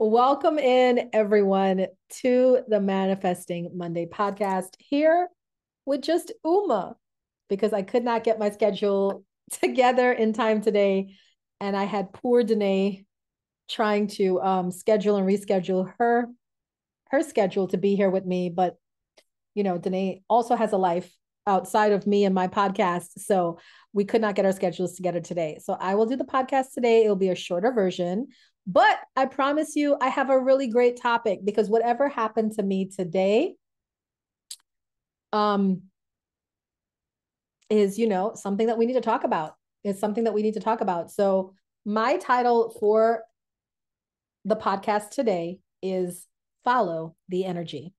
Welcome in, everyone, to the Manifesting Monday podcast here with just Uma, because I could not get my schedule together in time today. And I had poor Danae trying to schedule and reschedule her schedule to be here with me. But, Danae also has a life outside of me and my podcast. So we could not get our schedules together today. So I will do the podcast today. It'll be a shorter version. But I promise you, I have a really great topic because whatever happened to me today is, something that we need to talk about. It's something that we need to talk about. So my title for the podcast today is Follow the Energy.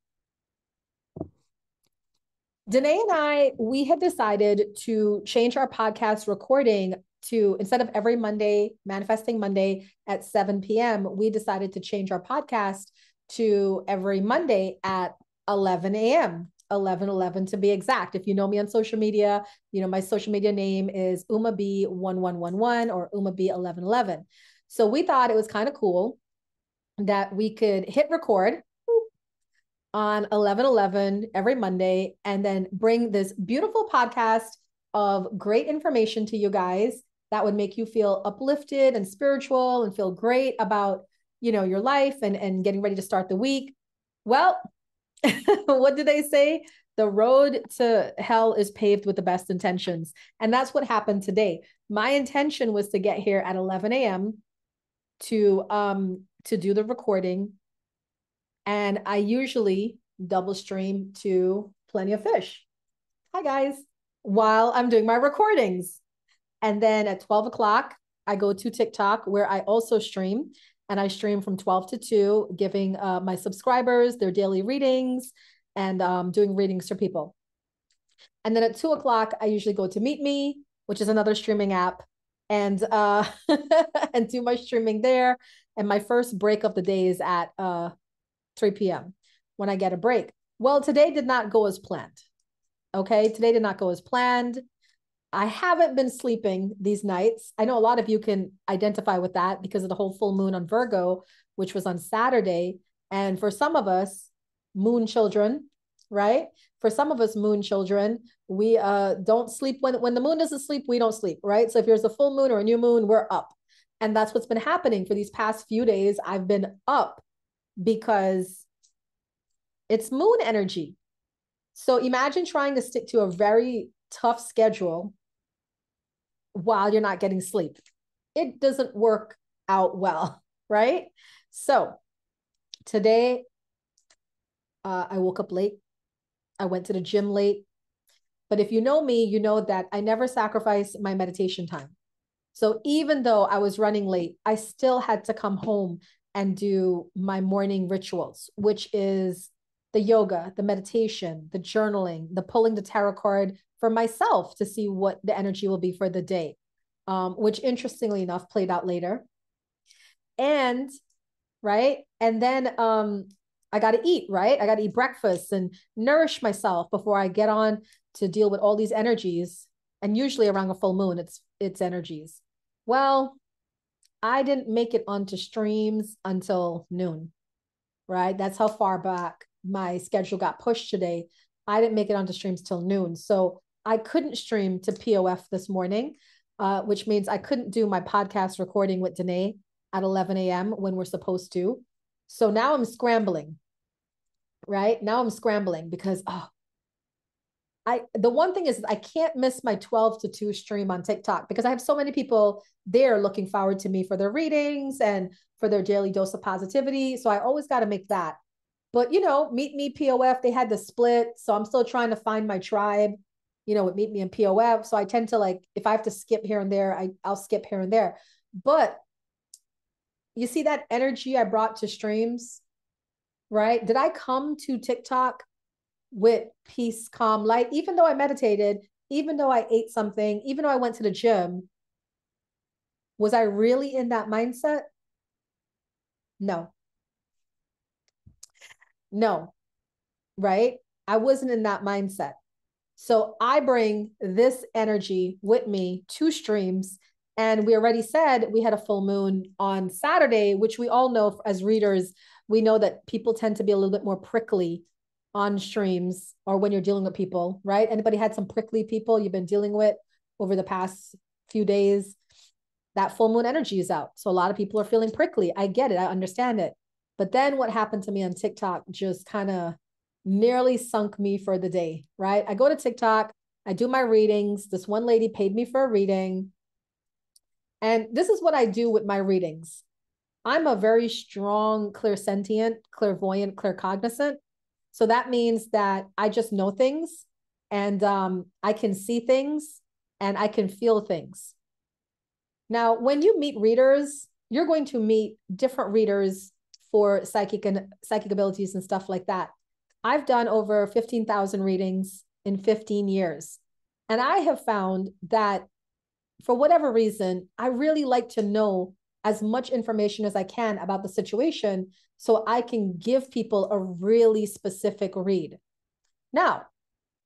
Danae and I, we had decided to change our podcast recording to, instead of every Monday, Manifesting Monday at 7 p.m., we decided to change our podcast to every Monday at 11 a.m., 11 to be exact. If you know me on social media, my social media name is Uma B1111 or Uma B1111. So we thought it was kind of cool that we could hit record on 11/11 every Monday and then bring this beautiful podcast of great information to you guys that would make you feel uplifted and spiritual and feel great about, your life and getting ready to start the week. Well, what do they say? The road to hell is paved with the best intentions. And that's what happened today. My intention was to get here at 11 a.m. to do the recording. And I usually double stream to Plenty of Fish. Hi, guys. While I'm doing my recordings. And then at 12 o'clock, I go to TikTok where I also stream. And I stream from 12 to 2, giving my subscribers their daily readings and doing readings for people. And then at 2 o'clock, I usually go to Meet Me, which is another streaming app, and and do my streaming there. And my first break of the day is at 3 p.m. when I get a break. Well, today did not go as planned. Okay, today did not go as planned. I haven't been sleeping these nights. I know a lot of you can identify with that because of the whole full moon on Virgo, which was on Saturday. And for some of us, moon children, right? For some of us, moon children, we don't sleep when the moon doesn't sleep, we don't sleep, right? So if there's a full moon or a new moon, we're up. And that's what's been happening for these past few days. I've been up because it's moon energy. So imagine trying to stick to a very tough schedule while you're not getting sleep. It doesn't work out well, right? So today, I woke up late. I went to the gym late. But if you know me, you know that I never sacrifice my meditation time. So even though I was running late, I still had to come home and do my morning rituals, which is the yoga, the meditation, the journaling, the pulling the tarot card for myself to see what the energy will be for the day, which interestingly enough played out later. And then I got to eat, right? I got to eat breakfast and nourish myself before I get on to deal with all these energies. And usually around a full moon, it's energies. Well, I didn't make it onto streams until noon, right? That's how far back my schedule got pushed today. I didn't make it onto streams till noon. So I couldn't stream to POF this morning, which means I couldn't do my podcast recording with Danae at 11 a.m. when we're supposed to. So now I'm scrambling, right? Now I'm scrambling because, the one thing is I can't miss my 12 to 2 stream on TikTok because I have so many people there looking forward to me for their readings and for their daily dose of positivity. So I always got to make that. But, Meet Me, POF, they had the split. So I'm still trying to find my tribe, with Meet Me and POF. So I tend to if I have to skip here and there, I'll skip here and there. But you see that energy I brought to streams, right? Did I come to TikTok with peace, calm, light, even though I meditated, even though I ate something, even though I went to the gym? Was I really in that mindset? No, right? I wasn't in that mindset. So I bring this energy with me to streams And we already said we had a full moon on Saturday, which we all know as readers, we know that people tend to be a little bit more prickly on streams or when you're dealing with people, right? Anybody had some prickly people you've been dealing with over the past few days? That full moon energy is out. So a lot of people are feeling prickly. I get it. I understand it. But then what happened to me on TikTok just kind of nearly sunk me for the day, right? I go to TikTok, I do my readings. This one lady paid me for a reading. And this is what I do with my readings. I'm a very strong, clairsentient, clairvoyant, claircognizant. So that means that I just know things and I can see things and I can feel things. Now, when you meet readers, you're going to meet different readers for psychic abilities and stuff like that. I've done over 15,000 readings in 15 years. And I have found that for whatever reason, I really like to know as much information as I can about the situation so I can give people a really specific read. Now,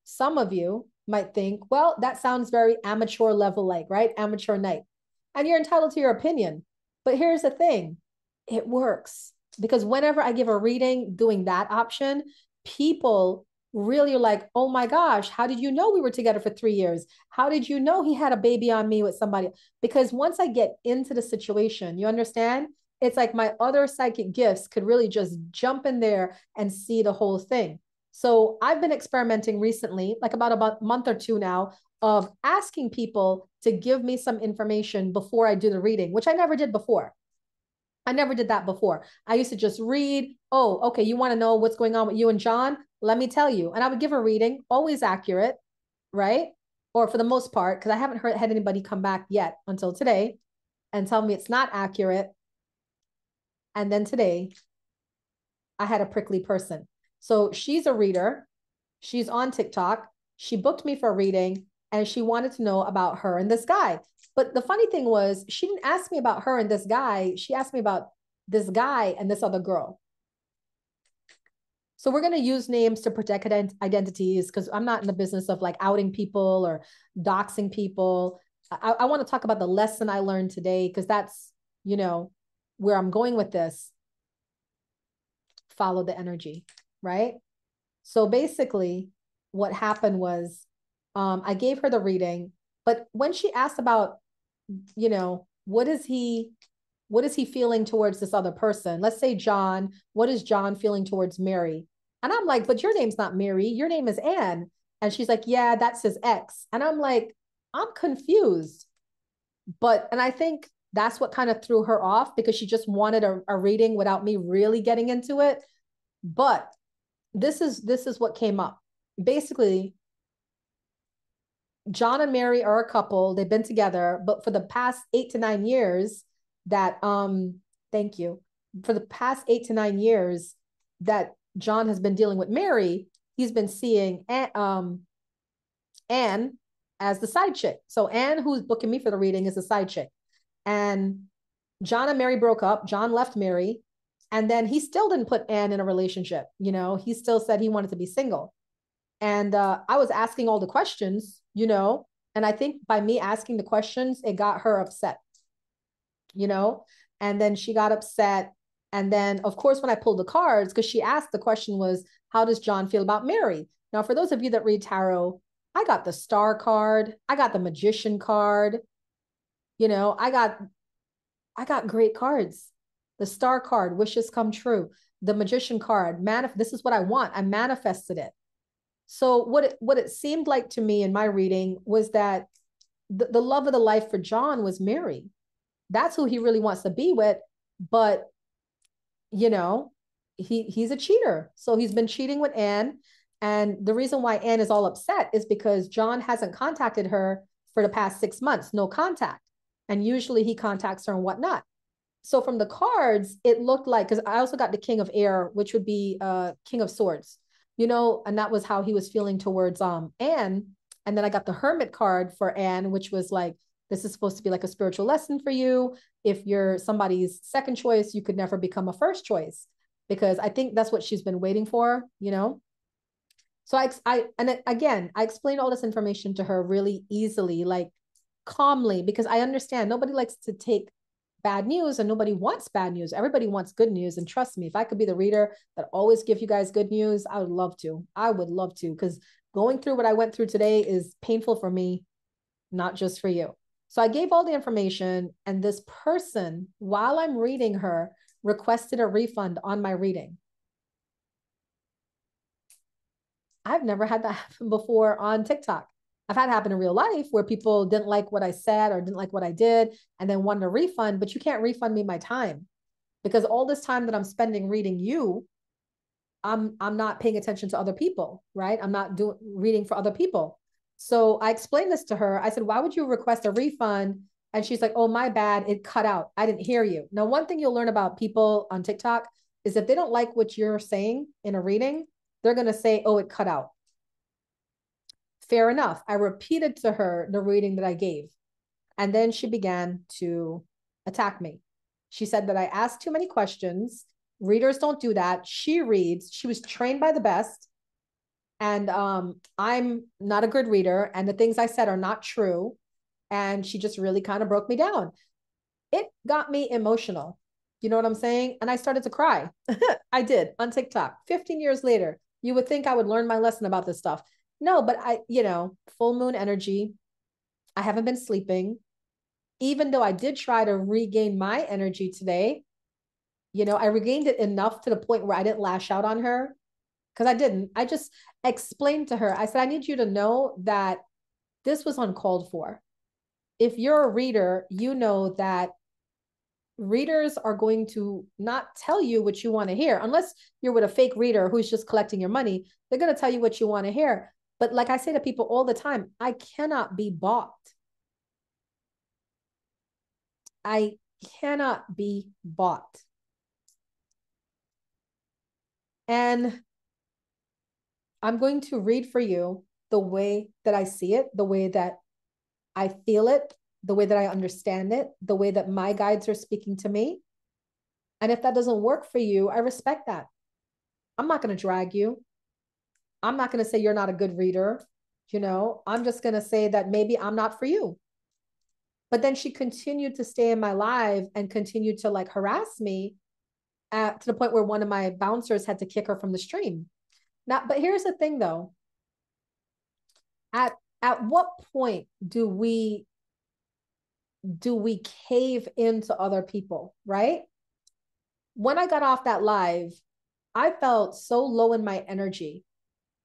some of you might think, well, that sounds very amateur level like, right? Amateur night. And you're entitled to your opinion. But here's the thing, it works. Because whenever I give a reading doing that option, people really are like, oh my gosh, how did you know we were together for 3 years? How did you know he had a baby on me with somebody? Because once I get into the situation, you understand? It's like my other psychic gifts could really just jump in there and see the whole thing. So I've been experimenting recently, like about a month or two now, of asking people to give me some information before I do the reading, which I never did before. I never did that before. I used to just read, oh, okay, you want to know what's going on with you and John? Let me tell you. And I would give a reading, always accurate, right? Or for the most part, because I haven't had anybody come back yet until today and tell me it's not accurate. And then today, I had a prickly person. So she's a reader. She's on TikTok. She booked me for a reading and she wanted to know about her and this guy. But the funny thing was, she didn't ask me about her and this guy. She asked me about this guy and this other girl. So we're going to use names to protect identities because I'm not in the business of like outing people or doxing people. I want to talk about the lesson I learned today because that's, where I'm going with this. Follow the energy, right? So basically what happened was I gave her the reading, but when she asked about, what is he feeling towards this other person? Let's say John, what is John feeling towards Mary? And I'm like, but your name's not Mary, your name is Anne. And she's like, yeah, that's his ex. And I'm like, I'm confused. And I think that's what kind of threw her off because she just wanted a reading without me really getting into it. But this is what came up. Basically, John and Mary are a couple. They've been together, but for the past 8 to 9 years thank you. For the past 8 to 9 years that John has been dealing with Mary, he's been seeing Anne as the side chick. So Anne, who's booking me for the reading, is the side chick. And John and Mary broke up. John left Mary. And then he still didn't put Anne in a relationship. He still said he wanted to be single. And I was asking all the questions, and I think by me asking the questions, it got her upset, and then she got upset. And then, of course, when I pulled the cards, because she asked, the question was, how does John feel about Mary? Now, for those of you that read tarot, I got the Star card. I got the Magician card. I got great cards. The Star card, wishes come true. The Magician card, this is what I want. I manifested it. So what it seemed like to me in my reading was that the love of the life for John was Mary. That's who he really wants to be with. But, he's a cheater. So he's been cheating with Anne. And the reason why Anne is all upset is because John hasn't contacted her for the past 6 months, no contact. And usually he contacts her and whatnot. So from the cards, it looked like, because I also got the King of Air, which would be King of Swords, and that was how he was feeling towards Anne. And then I got the Hermit card for Anne, which was like, this is supposed to be like a spiritual lesson for you. If you're somebody's second choice, you could never become a first choice, because I think that's what she's been waiting for, So I explained all this information to her really easily, like calmly, because I understand nobody likes to take bad news and nobody wants bad news. Everybody wants good news. And trust me, if I could be the reader that always give you guys good news, I would love to. I would love to, because going through what I went through today is painful for me, not just for you. So I gave all the information, and this person, while I'm reading her, requested a refund on my reading. I've never had that happen before on TikTok. I've had it happen in real life where people didn't like what I said or didn't like what I did and then wanted a refund, but you can't refund me my time, because all this time that I'm spending reading you, I'm not paying attention to other people, right? I'm not doing reading for other people. So I explained this to her. I said, why would you request a refund? And she's like, oh, my bad. It cut out. I didn't hear you. Now, one thing you'll learn about people on TikTok is if they don't like what you're saying in a reading, they're going to say, oh, it cut out. Fair enough. I repeated to her the reading that I gave. And then she began to attack me. She said that I asked too many questions. Readers don't do that. She reads. She was trained by the best. And I'm not a good reader. And the things I said are not true. And she just really kind of broke me down. It got me emotional. You know what I'm saying? And I started to cry. I did on TikTok. 15 years later, you would think I would learn my lesson about this stuff. No, but full moon energy. I haven't been sleeping. Even though I did try to regain my energy today, I regained it enough to the point where I didn't lash out on her, because I didn't. I just explained to her. I said, I need you to know that this was uncalled for. If you're a reader, you know that readers are going to not tell you what you want to hear, unless you're with a fake reader who's just collecting your money. They're going to tell you what you want to hear. But like I say to people all the time, I cannot be bought. I cannot be bought. And I'm going to read for you the way that I see it, the way that I feel it, the way that I understand it, the way that my guides are speaking to me. And if that doesn't work for you, I respect that. I'm not going to drag you. I'm not going to say you're not a good reader. I'm just going to say that maybe I'm not for you. But then she continued to stay in my live and continued to harass me to the point where one of my bouncers had to kick her from the stream. Now, but here's the thing though. At what point do we cave into other people, right? When I got off that live, I felt so low in my energy,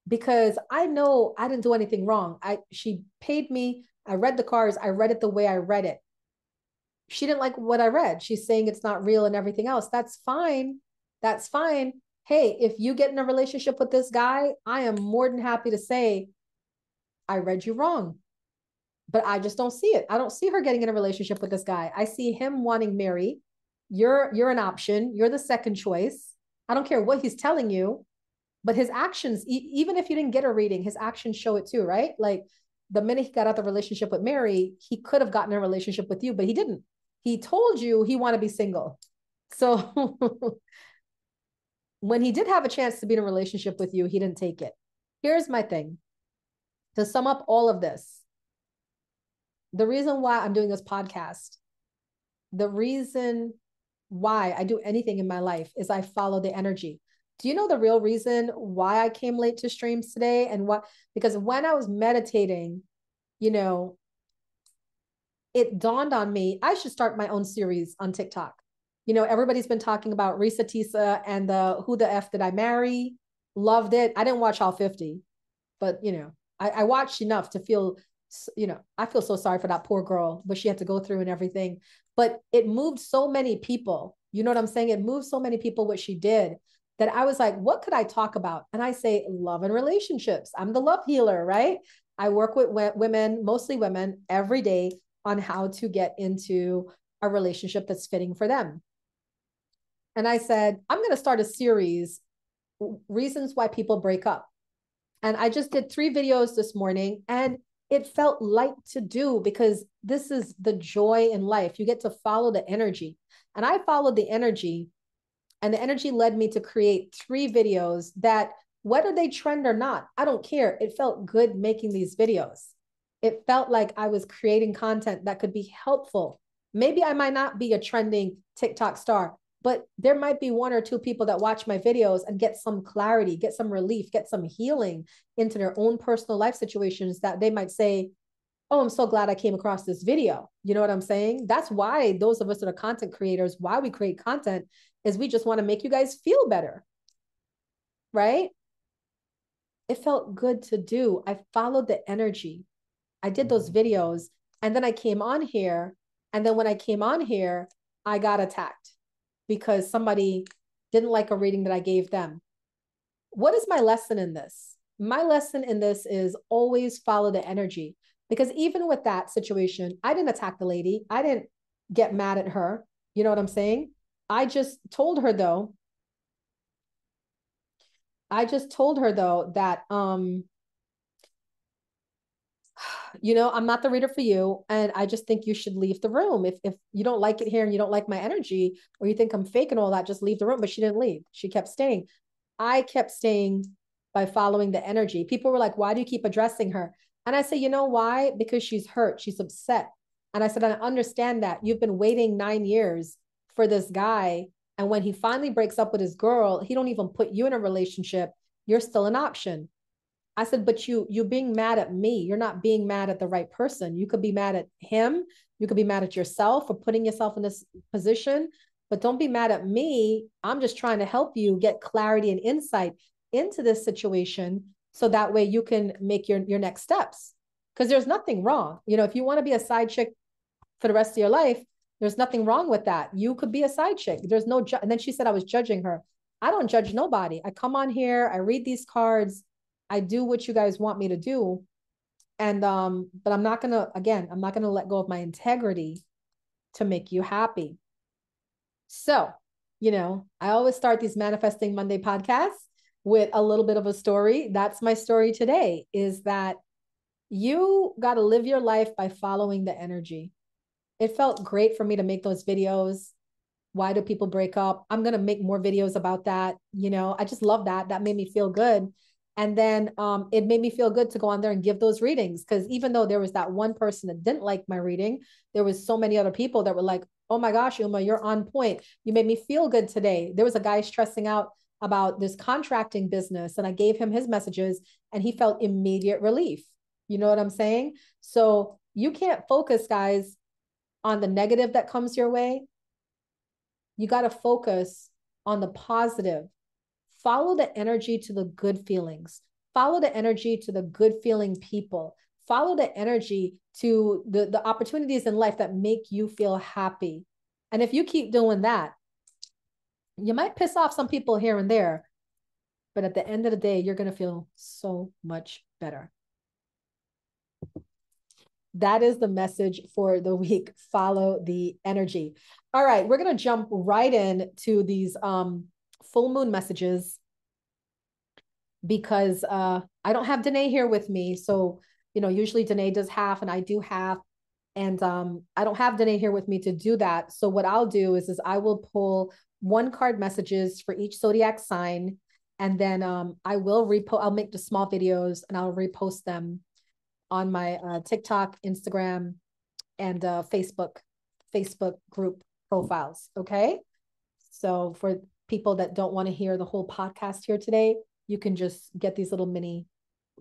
because I know I didn't do anything wrong. She paid me. I read the cards. I read it the way I read it. She didn't like what I read. She's saying it's not real and everything else. That's fine. That's fine. Hey, if you get in a relationship with this guy, I am more than happy to say, I read you wrong. But I just don't see it. I don't see her getting in a relationship with this guy. I see him wanting Mary. You're an option. You're the second choice. I don't care what he's telling you, but his actions, even if you didn't get a reading, his actions show it too, right? Like the minute he got out the relationship with Mary, he could have gotten a relationship with you, but he didn't. He told you he wanted to be single. So when he did have a chance to be in a relationship with you, he didn't take it. Here's my thing. To sum up all of this, the reason why I'm doing this podcast, the reason why I do anything in my life is I follow the energy. Do you know the real reason why I came late to streams today? And what? Because when I was meditating, it dawned on me, I should start my own series on TikTok. Everybody's been talking about Risa Tisa and the Who the F Did I Marry? Loved it. I didn't watch all 50, but I watched enough to feel, I feel so sorry for that poor girl, what she had to go through and everything. But it moved so many people. You know what I'm saying? It moved so many people what she did, that I was like, what could I talk about? And I say love and relationships. I'm the love healer, right? I work with women, mostly women, every day on how to get into a relationship that's fitting for them. And I said, I'm going to start a series, reasons why people break up. And I just did 3 videos this morning, and it felt light to do, because this is the joy in life. You get to follow the energy. And I followed the energy, and the energy led me to create 3 videos that, whether they trend or not, I don't care. It felt good making these videos. It felt like I was creating content that could be helpful. Maybe I might not be a trending TikTok star, but there might be one or two people that watch my videos and get some clarity, get some relief, get some healing into their own personal life situations that they might say, oh, I'm so glad I came across this video. You know what I'm saying? That's why those of us that are content creators, why we create content is we just want to make you guys feel better, right? It felt good to do. I followed the energy. I did those videos and then I came on here. And then when I came on here, I got attacked because somebody didn't like a reading that I gave them. What is my lesson in this? My lesson in this is always follow the energy. Because even with that situation, I didn't attack the lady. I didn't get mad at her. You know what I'm saying? I just told her though that I'm not the reader for you. And I just think you should leave the room. If you don't like it here and you don't like my energy, or you think I'm fake and all that, just leave the room. But she didn't leave. She kept staying. I kept staying by following the energy. People were like, why do you keep addressing her? And I say, you know why? Because she's hurt. She's upset. And I said, I understand that. You've been waiting 9 years for this guy. And when he finally breaks up with his girl, he don't even put you in a relationship. You're still an option. I said, but you're being mad at me. You're not being mad at the right person. You could be mad at him. You could be mad at yourself for putting yourself in this position, but don't be mad at me. I'm just trying to help you get clarity and insight into this situation so that way you can make your next steps. Because there's nothing wrong. If you want to be a side chick for the rest of your life, there's nothing wrong with that. You could be a side chick. There's no, and then she said I was judging her. I don't judge nobody. I come on here, I read these cards, I do what you guys want me to do. And but I'm not gonna let go of my integrity to make you happy. So, I always start these Manifesting Monday podcasts with a little bit of a story. That's my story today, is that you got to live your life by following the energy. It felt great for me to make those videos. Why do people break up? I'm going to make more videos about that. I just love that. That made me feel good. And then it made me feel good to go on there and give those readings. Because even though there was that one person that didn't like my reading, there was so many other people that were like, oh my gosh, Uma, you're on point. You made me feel good today. There was a guy stressing out about this contracting business, and I gave him his messages and he felt immediate relief. You know what I'm saying? So you can't focus, guys, on the negative that comes your way. You got to focus on the positive. Follow the energy to the good feelings. Follow the energy to the good feeling people. Follow the energy to the opportunities in life that make you feel happy. And if you keep doing that, you might piss off some people here and there, but at the end of the day, you're going to feel so much better. That is the message for the week. Follow the energy. All right, we're going to jump right in to these full moon messages because I don't have Dannea here with me. So, usually Dannea does half and I do half. And I don't have Dannea here with me to do that. So what I'll do is I will pull one card messages for each zodiac sign. And then I'll make the small videos and I'll repost them on my TikTok, Instagram, and Facebook group profiles. Okay. So for people that don't want to hear the whole podcast here today, you can just get these little mini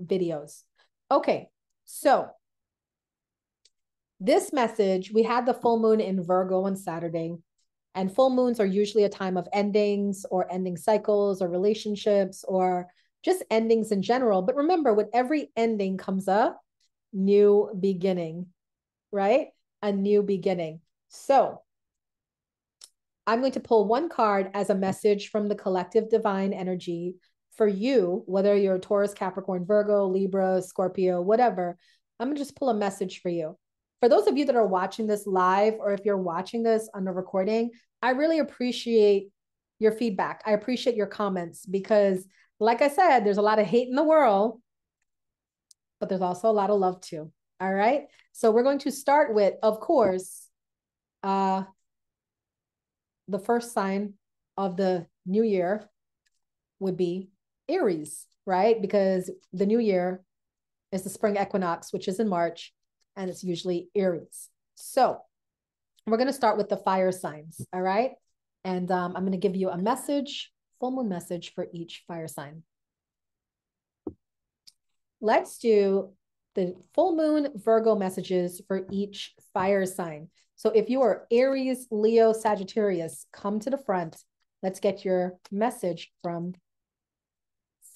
videos. Okay. So this message, we had the full moon in Virgo on Saturday, and full moons are usually a time of endings or ending cycles or relationships or just endings in general. But remember, with every ending comes a new beginning, right? A new beginning. So I'm going to pull one card as a message from the collective divine energy for you, whether you're Taurus, Capricorn, Virgo, Libra, Scorpio, whatever. I'm going to just pull a message for you. For those of you that are watching this live, or if you're watching this on the recording, I really appreciate your feedback. I appreciate your comments because, like I said, there's a lot of hate in the world, but there's also a lot of love too. All right. So we're going to start with, of course, the first sign of the new year would be Aries, right? Because the new year is the spring equinox, which is in March, and it's usually Aries. So we're going to start with the fire signs. All right. And I'm going to give you a message, full moon message for each fire sign. Let's do the full moon Virgo messages for each fire sign. So if you are Aries, Leo, Sagittarius, come to the front. Let's get your message from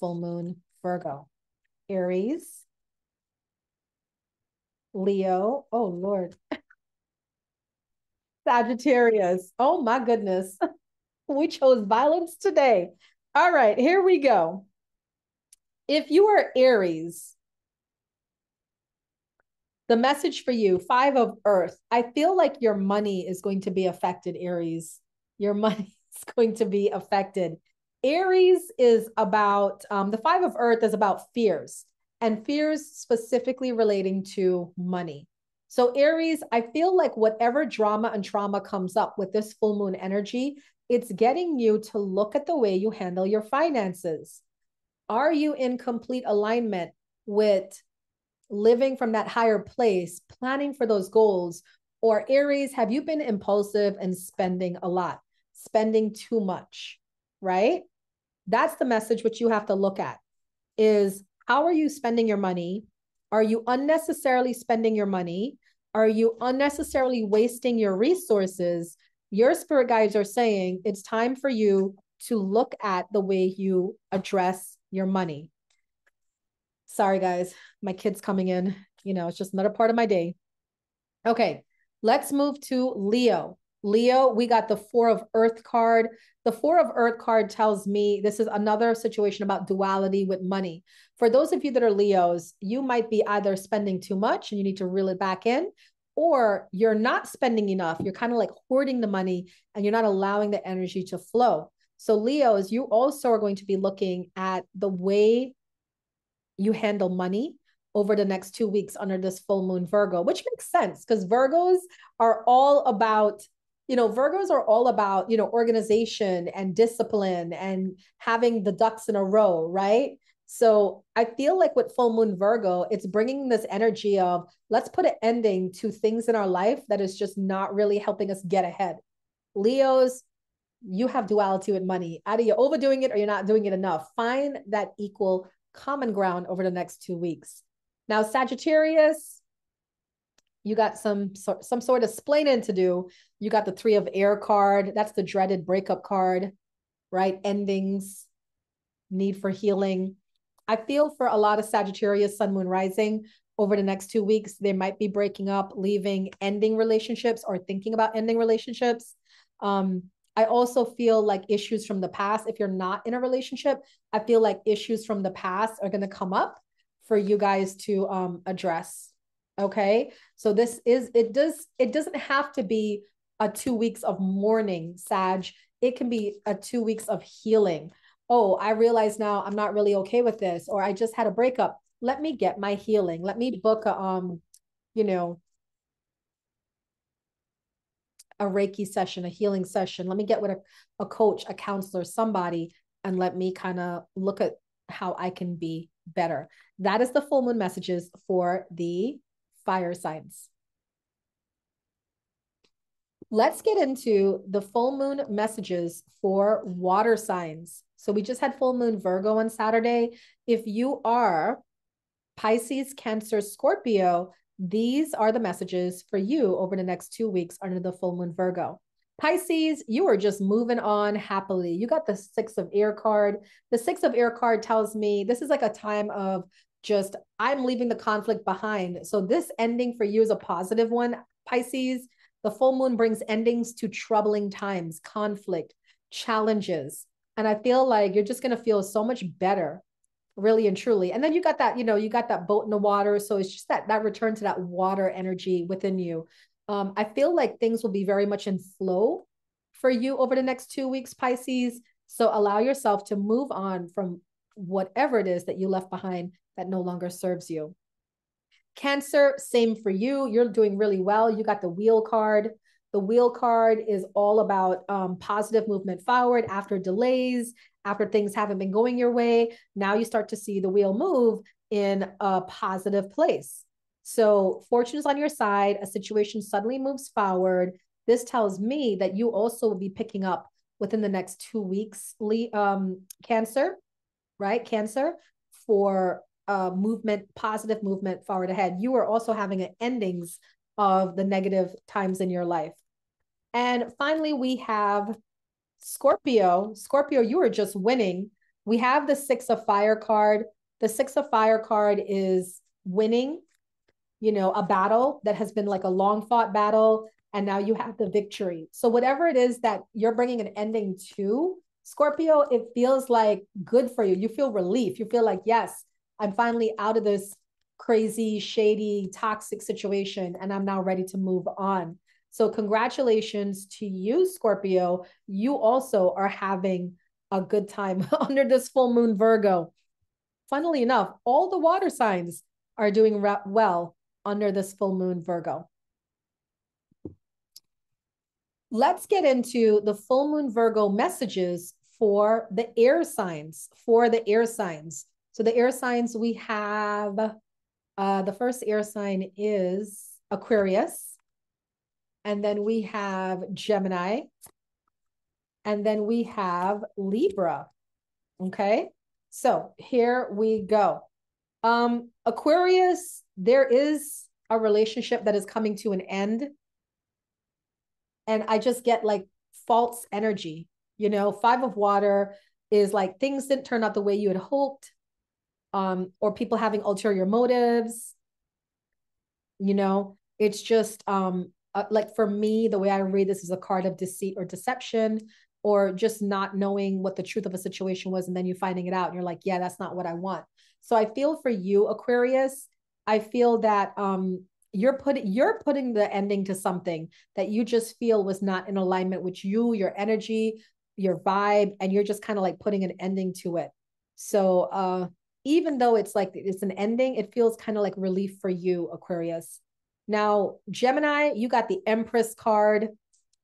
full moon Virgo. Aries, Leo, oh Lord, Sagittarius. Oh my goodness. We chose violence today. All right, here we go. If you are Aries, the message for you, 5 of Earth. I feel like your money is going to be affected, Aries. Your money is going to be affected. Aries is about, the 5 of Earth is about fears, and fears specifically relating to money. So Aries, I feel like whatever drama and trauma comes up with this full moon energy, it's getting you to look at the way you handle your finances. Are you in complete alignment with living from that higher place, planning for those goals? Or Aries, have you been impulsive and spending a lot, spending too much, right? That's the message which you have to look at is how are you spending your money? Are you unnecessarily spending your money? Are you unnecessarily wasting your resources? Your spirit guides are saying it's time for you to look at the way you address your money. Sorry, guys, my kid's coming in. You know, it's just another part of my day. Okay, let's move to Leo. Leo, we got the 4 of Earth card. The 4 of Earth card tells me this is another situation about duality with money. For those of you that are Leos, you might be either spending too much and you need to reel it back in, or you're not spending enough. You're kind of like hoarding the money and you're not allowing the energy to flow. So Leos, you also are going to be looking at the way you handle money over the next 2 weeks under this full moon Virgo, which makes sense because Virgos are all about, organization and discipline and having the ducks in a row, right? So I feel like with full moon Virgo, it's bringing this energy of let's put an ending to things in our life that is just not really helping us get ahead. Leos, you have duality with money. Either you're overdoing it or you're not doing it enough. Find that equal common ground over the next 2 weeks. Now, Sagittarius, you got some sort of splaining to do. You got the 3 of Air card. That's the dreaded breakup card, right? Endings, need for healing. I feel for a lot of Sagittarius, Sun, Moon, Rising, over the next 2 weeks, they might be breaking up, leaving, ending relationships or thinking about ending relationships. I also feel like issues from the past, if you're not in a relationship, I feel like issues from the past are going to come up for you guys to address. Okay. So it doesn't have to be a 2 weeks of mourning, Sag. It can be a 2 weeks of healing. Oh, I realize now I'm not really okay with this, or I just had a breakup. Let me get my healing. Let me book a Reiki session, a healing session. Let me get with a coach, a counselor, somebody, and let me kind of look at how I can be better. That is the full moon messages for the fire signs. Let's get into the full moon messages for water signs. So we just had full moon Virgo on Saturday. If you are Pisces, Cancer, Scorpio, these are the messages for you over the next 2 weeks under the full moon Virgo. Pisces, you are just moving on happily. You got the 6 of Air card. The 6 of Air card tells me this is like a time of just, I'm leaving the conflict behind. So this ending for you is a positive one, Pisces. The full moon brings endings to troubling times, conflict, challenges. And I feel like you're just going to feel so much better, really and truly. And then you got that, you got that boat in the water. So it's just that return to that water energy within you. I feel like things will be very much in flow for you over the next 2 weeks, Pisces. So allow yourself to move on from whatever it is that you left behind that no longer serves you. Cancer, same for you. You're doing really well. You got the wheel card. The wheel card is all about positive movement forward after delays, after things haven't been going your way. Now you start to see the wheel move. in a positive place. So fortune is on your side. A situation suddenly moves forward. This tells me that you also will be picking up within the next 2 weeks, Cancer, right? Cancer, for movement, positive movement forward ahead. You are also having an endings of the negative times in your life. And finally, we have Scorpio. Scorpio, you are just winning. We have the Six of Fire card. The Six of Fire card is winning, a battle that has been like a long fought battle. And now you have the victory. So whatever it is that you're bringing an ending to, Scorpio, it feels like good for you. You feel relief. You feel like, yes, I'm finally out of this crazy, shady, toxic situation, and I'm now ready to move on. So congratulations to you, Scorpio. You also are having a good time under this full moon Virgo. Funnily enough, all the water signs are doing well under this full moon Virgo. Let's get into the full moon Virgo messages for the air signs. So the air signs, we have, the first air sign is Aquarius. And then we have Gemini. And then we have Libra. Okay. So here we go. Aquarius, there is a relationship that is coming to an end. And I just get like false energy. Five of Water is like things didn't turn out the way you had hoped, or people having ulterior motives. It's just like for me, the way I read this is a card of deceit or deception, or just not knowing what the truth of a situation was, and then you finding it out and you're like, yeah, that's not what I want. So I feel for you, Aquarius. I feel that you're putting the ending to something that you just feel was not in alignment with you, your energy, your vibe, and you're just kind of like putting an ending to it. So even though it's like it's an ending, it feels kind of like relief for you, Aquarius. Now, Gemini, you got the Empress card.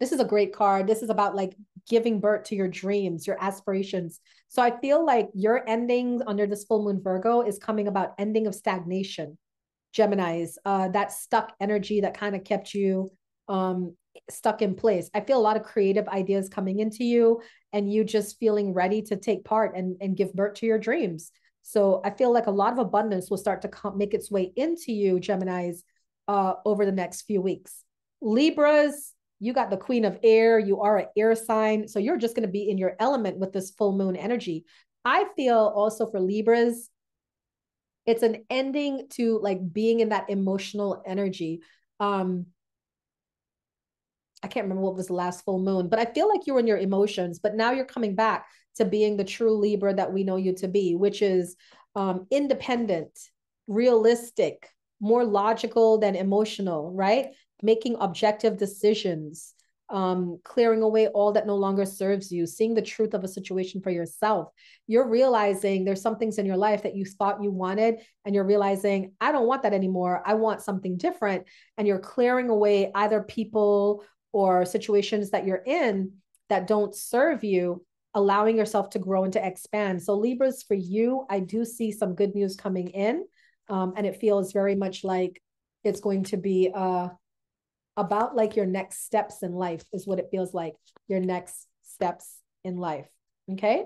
This is a great card. This is about like giving birth to your dreams, your aspirations. So I feel like your endings under this full moon Virgo is coming about ending of stagnation. Geminis, that stuck energy that kind of kept you stuck in place. I feel a lot of creative ideas coming into you, and you just feeling ready to take part and give birth to your dreams. So I feel like a lot of abundance will start to make its way into you, Geminis, over the next few weeks. Libras, you got the Queen of Air. You are an air sign. So you're just going to be in your element with this full moon energy. I feel also for Libras, it's an ending to like being in that emotional energy. I can't remember what was the last full moon, but I feel like you were in your emotions, but now you're coming back to being the true Libra that we know you to be, which is independent, realistic, more logical than emotional, right? Making objective decisions, clearing away all that no longer serves you, seeing the truth of a situation for yourself. You're realizing there's some things in your life that you thought you wanted, and you're realizing, I don't want that anymore. I want something different. And you're clearing away either people or situations that you're in that don't serve you, allowing yourself to grow and to expand. So Libras, for you, I do see some good news coming in. And it feels very much like it's going to be about like your next steps in life is what it feels like. Your next steps in life. Okay.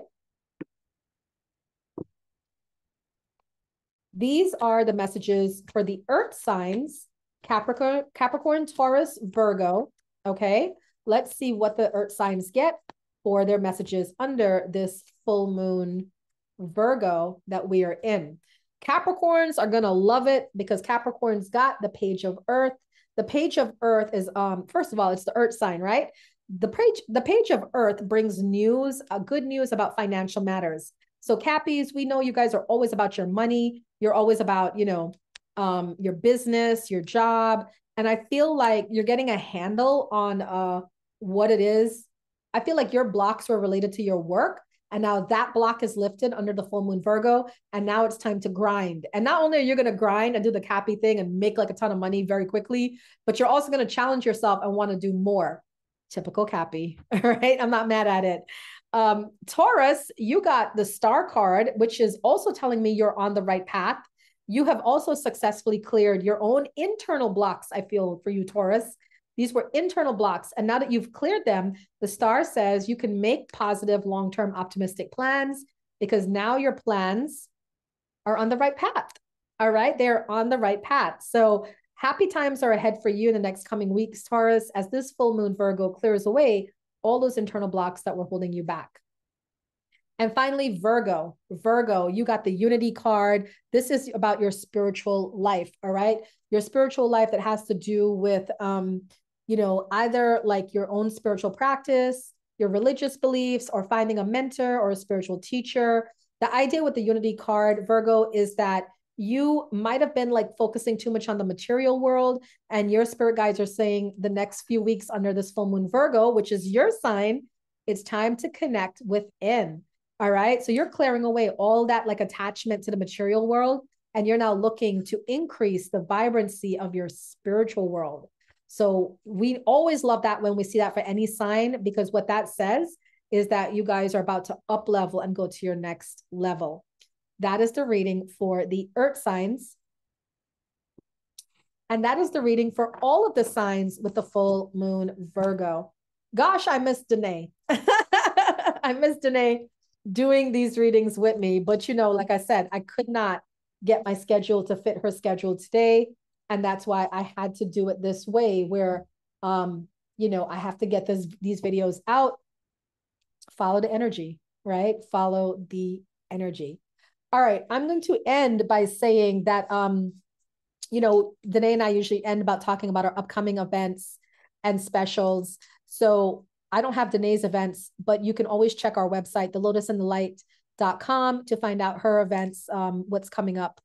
These are the messages for the earth signs: Capricorn, Taurus, Virgo. Okay. Let's see what the earth signs get for their messages under this full moon Virgo that we are in. Capricorns are going to love it because Capricorns got the Page of Earth. The Page of Earth is, first of all, it's the earth sign, right? The page of Earth brings news, good news about financial matters. So Cappies, we know you guys are always about your money. You're always about, your business, your job. And I feel like you're getting a handle on what it is. I feel like your blocks were related to your work. And now that block is lifted under the full moon Virgo. And now it's time to grind. And not only are you going to grind and do the Cappy thing and make like a ton of money very quickly, but you're also going to challenge yourself and want to do more. Typical Cappy, all right? I'm not mad at it. Taurus, you got the Star card, which is also telling me you're on the right path. you have also successfully cleared your own internal blocks. I feel for you, Taurus. These were internal blocks. And now that you've cleared them, the star says you can make positive, long-term optimistic plans because now your plans are on the right path. All right. They're on the right path. So happy times are ahead for you in the next coming weeks, Taurus, as this full moon Virgo clears away all those internal blocks that were holding you back. And finally, Virgo, you got the Unity card. This is about your spiritual life. All right. Your spiritual life that has to do with, either like your own spiritual practice, your religious beliefs, or finding a mentor or a spiritual teacher. The idea with the Unity card, Virgo, is that you might have been like focusing too much on the material world, and your spirit guides are saying the next few weeks under this full moon Virgo, which is your sign, it's time to connect within. All right. So you're clearing away all that like attachment to the material world, and you're now looking to increase the vibrancy of your spiritual world. So we always love that when we see that for any sign, because what that says is that you guys are about to up level and go to your next level. That is the reading for the earth signs. And that is the reading for all of the signs with the full moon Virgo. Gosh, I miss Dannea. I miss Dannea doing these readings with me. But, like I said, I could not get my schedule to fit her schedule today. And that's why I had to do it this way where, I have to get these videos out. Follow the energy, right? Follow the energy. All right. I'm going to end by saying that, Dannea and I usually end about talking about our upcoming events and specials. So I don't have Danae's events, but you can always check our website, thelotusandthelight.com, to find out her events, what's coming up,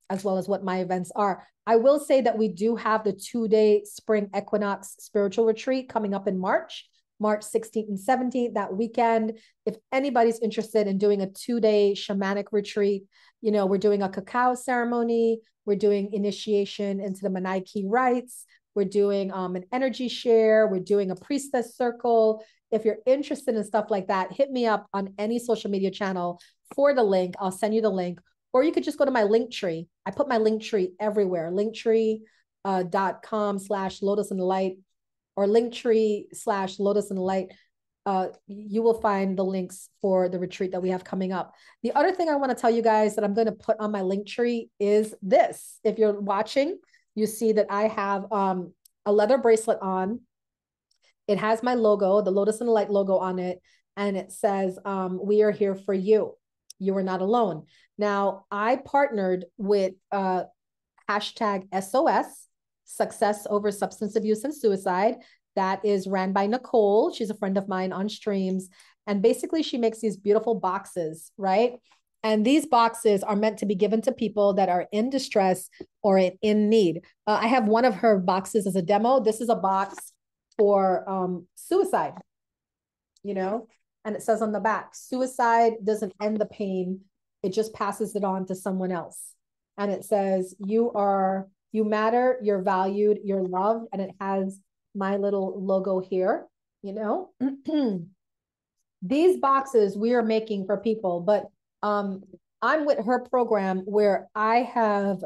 as well as what my events are. I will say that we do have the 2-day spring equinox spiritual retreat coming up in March 16th and 17th, that weekend. If anybody's interested in doing a 2-day shamanic retreat, we're doing a cacao ceremony. We're doing initiation into the Manaiki rites. We're doing an energy share. We're doing a priestess circle. If you're interested in stuff like that, hit me up on any social media channel for the link. I'll send you the link. Or you could just go to my link tree. I put my link tree everywhere. linktree.com/Lotus and the Light, or linktree/Lotus and the Light. You will find the links for the retreat that we have coming up. The other thing I want to tell you guys that I'm going to put on my link tree is this. If you're watching, you see that I have a leather bracelet on. It has my logo, the Lotus and the Light logo on it. And it says, we are here for you. You are not alone. Now, I partnered with hashtag SOS, Success Over Substance Abuse and Suicide. That is ran by Nicole. She's a friend of mine on streams. And basically she makes these beautiful boxes, right? And these boxes are meant to be given to people that are in distress or in need. I have one of her boxes as a demo. This is a box for suicide, and it says on the back, suicide doesn't end the pain. It just passes it on to someone else. And it says, you matter, you're valued, you're loved. And it has my little logo here, These boxes we are making for people, but I'm with her program where I have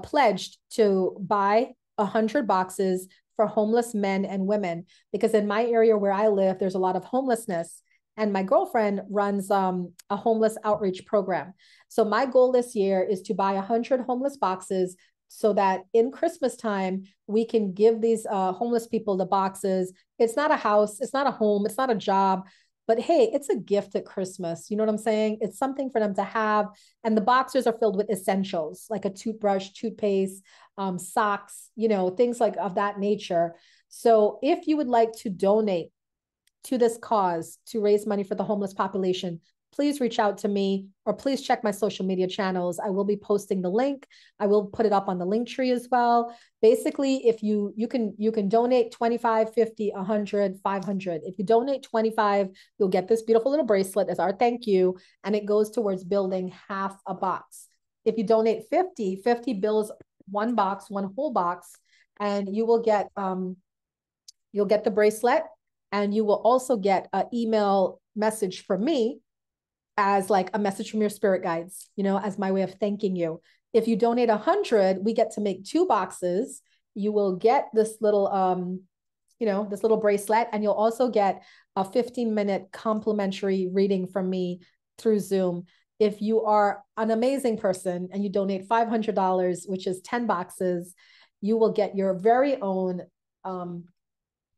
pledged to buy 100 boxes for homeless men and women, because in my area where I live, there's a lot of homelessness, and my girlfriend runs a homeless outreach program. So my goal this year is to buy 100 homeless boxes so that in Christmas time, we can give these homeless people the boxes. It's not a house, it's not a home, it's not a job, but hey, it's a gift at Christmas. You know what I'm saying? It's something for them to have. And the boxes are filled with essentials like a toothbrush, toothpaste, socks, things like of that nature. So if you would like to donate to this cause to raise money for the homeless population, please reach out to me, or please check my social media channels. I will be posting the link. I will put it up on the link tree as well. Basically, if you can donate 25, 50, 100, 500. If you donate 25, you'll get this beautiful little bracelet as our thank you, and it goes towards building half a box. If you donate 50 bills one box, one whole box, and you will get you'll get the bracelet, and you will also get an email message from me as like a message from your spirit guides, as my way of thanking you. If you donate 100, we get to make 2 boxes. You will get this little, this little bracelet, and you'll also get a 15-minute complimentary reading from me through Zoom. If you are an amazing person and you donate $500, which is 10 boxes, you will get your very own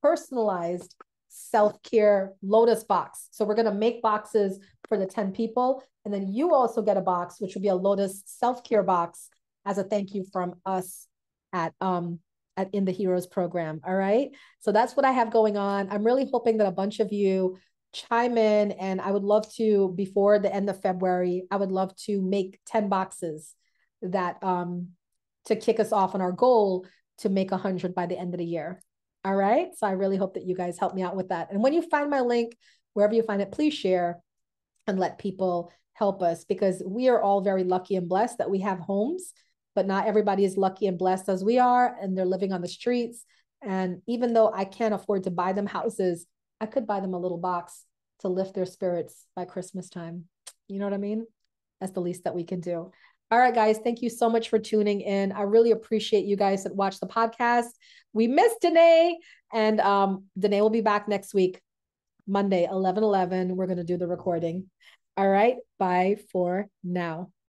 personalized self-care Lotus box. So we're going to make boxes for the 10 people. And then you also get a box, which will be a Lotus self-care box as a thank you from us at In the Heroes program. All right. So that's what I have going on. I'm really hoping that a bunch of you chime in, and I would love to, before the end of February, I would love to make 10 boxes that to kick us off on our goal to make 100 by the end of the year. All right. So I really hope that you guys help me out with that. And when you find my link, wherever you find it, please share and let people help us, because we are all very lucky and blessed that we have homes, but not everybody is lucky and blessed as we are, and they're living on the streets. And even though I can't afford to buy them houses, I could buy them a little box to lift their spirits by Christmas time. You know what I mean? That's the least that we can do. All right, guys, thank you so much for tuning in. I really appreciate you guys that watch the podcast. We missed Dannea, and Dannea will be back next week, Monday, 11/11. We're going to do the recording. All right, bye for now.